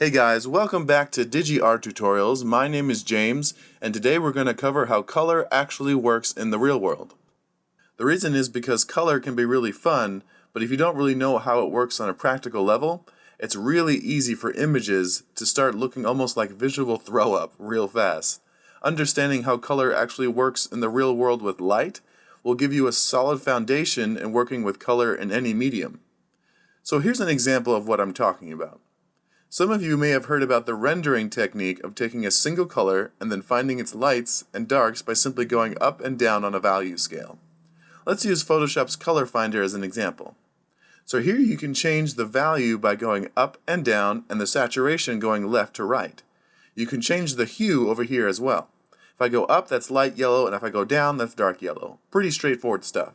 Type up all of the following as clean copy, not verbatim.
Hey guys, welcome back to DigiArt Tutorials. My name is James, and today we're going to cover how color actually works in the real world. The reason is because color can be really fun, but if you don't really know how it works on a practical level, it's really easy for images to start looking almost like visual throw-up real fast. Understanding how color actually works in the real world with light will give you a solid foundation in working with color in any medium. So here's an example of what I'm talking about. Some of you may have heard about the rendering technique of taking a single color and then finding its lights and darks by simply going up and down on a value scale. Let's use Photoshop's Color Finder as an example. So here you can change the value by going up and down and the saturation going left to right. You can change the hue over here as well. If I go up, that's light yellow, and if I go down, that's dark yellow. Pretty straightforward stuff.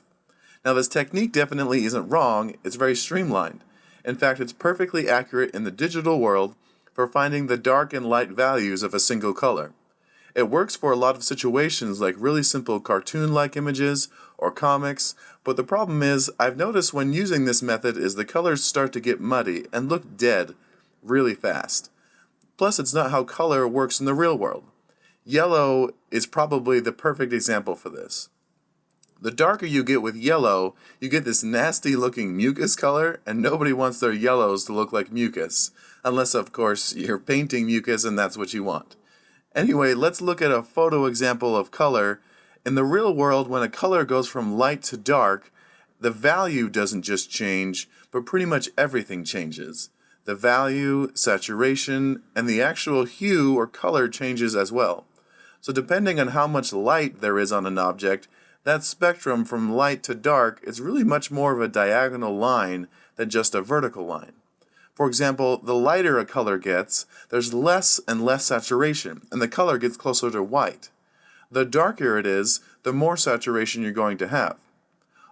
Now this technique definitely isn't wrong, it's very streamlined. In fact, it's perfectly accurate in the digital world for finding the dark and light values of a single color. It works for a lot of situations like really simple cartoon-like images or comics, but the problem is I've noticed when using this method is the colors start to get muddy and look dead really fast. Plus, it's not how color works in the real world. Yellow is probably the perfect example for this. The darker you get with yellow, you get this nasty looking mucus color, and nobody wants their yellows to look like mucus. Unless, of course, you're painting mucus and that's what you want. Anyway, let's look at a photo example of color. In the real world, when a color goes from light to dark, the value doesn't just change, but pretty much everything changes. The value, saturation, and the actual hue or color changes as well. So depending on how much light there is on an object, that spectrum from light to dark is really much more of a diagonal line than just a vertical line. For example, the lighter a color gets, there's less and less saturation, and the color gets closer to white. The darker it is, the more saturation you're going to have.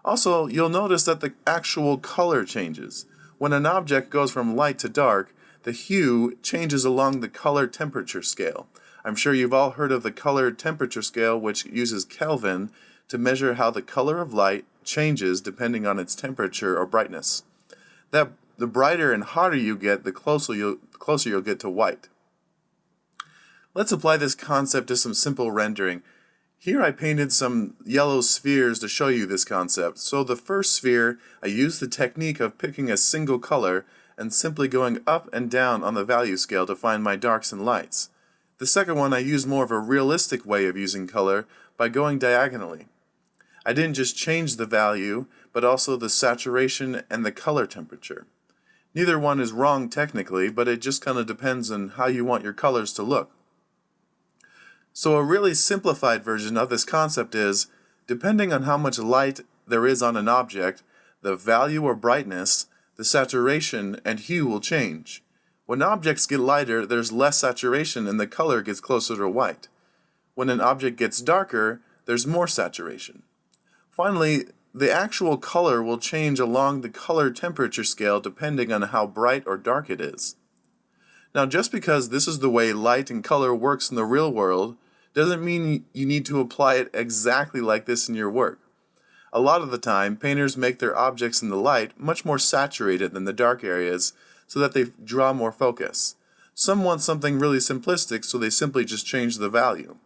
Also, you'll notice that the actual color changes. When an object goes from light to dark, the hue changes along the color temperature scale. I'm sure you've all heard of the color temperature scale, which uses Kelvin to measure how the color of light changes depending on its temperature or brightness. The brighter and hotter you get, the closer you'll get to white. Let's apply this concept to some simple rendering. Here I painted some yellow spheres to show you this concept. So the first sphere, I used the technique of picking a single color and simply going up and down on the value scale to find my darks and lights. The second one I used more of a realistic way of using color by going diagonally. I didn't just change the value, but also the saturation and the color temperature. Neither one is wrong technically, but it just kind of depends on how you want your colors to look. So a really simplified version of this concept is, depending on how much light there is on an object, the value or brightness, the saturation and hue will change. When objects get lighter, there's less saturation and the color gets closer to white. When an object gets darker, there's more saturation. Finally, the actual color will change along the color temperature scale depending on how bright or dark it is. Now, just because this is the way light and color works in the real world doesn't mean you need to apply it exactly like this in your work. A lot of the time, painters make their objects in the light much more saturated than the dark areas so that they draw more focus. Some want something really simplistic, so they simply just change the value.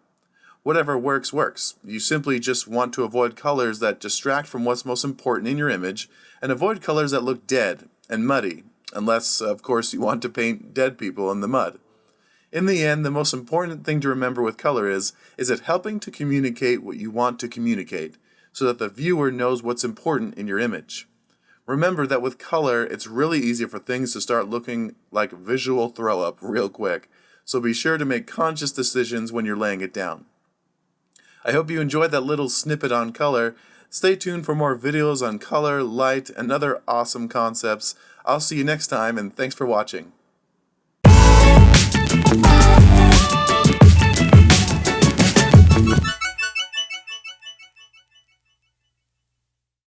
Whatever works, works. You simply just want to avoid colors that distract from what's most important in your image and avoid colors that look dead and muddy, unless, of course, you want to paint dead people in the mud. In the end, the most important thing to remember with color is it helping to communicate what you want to communicate so that the viewer knows what's important in your image. Remember that with color, it's really easy for things to start looking like visual throw-up real quick, so be sure to make conscious decisions when you're laying it down. I hope you enjoyed that little snippet on color. Stay tuned for more videos on color, light, and other awesome concepts. I'll see you next time, and thanks for watching.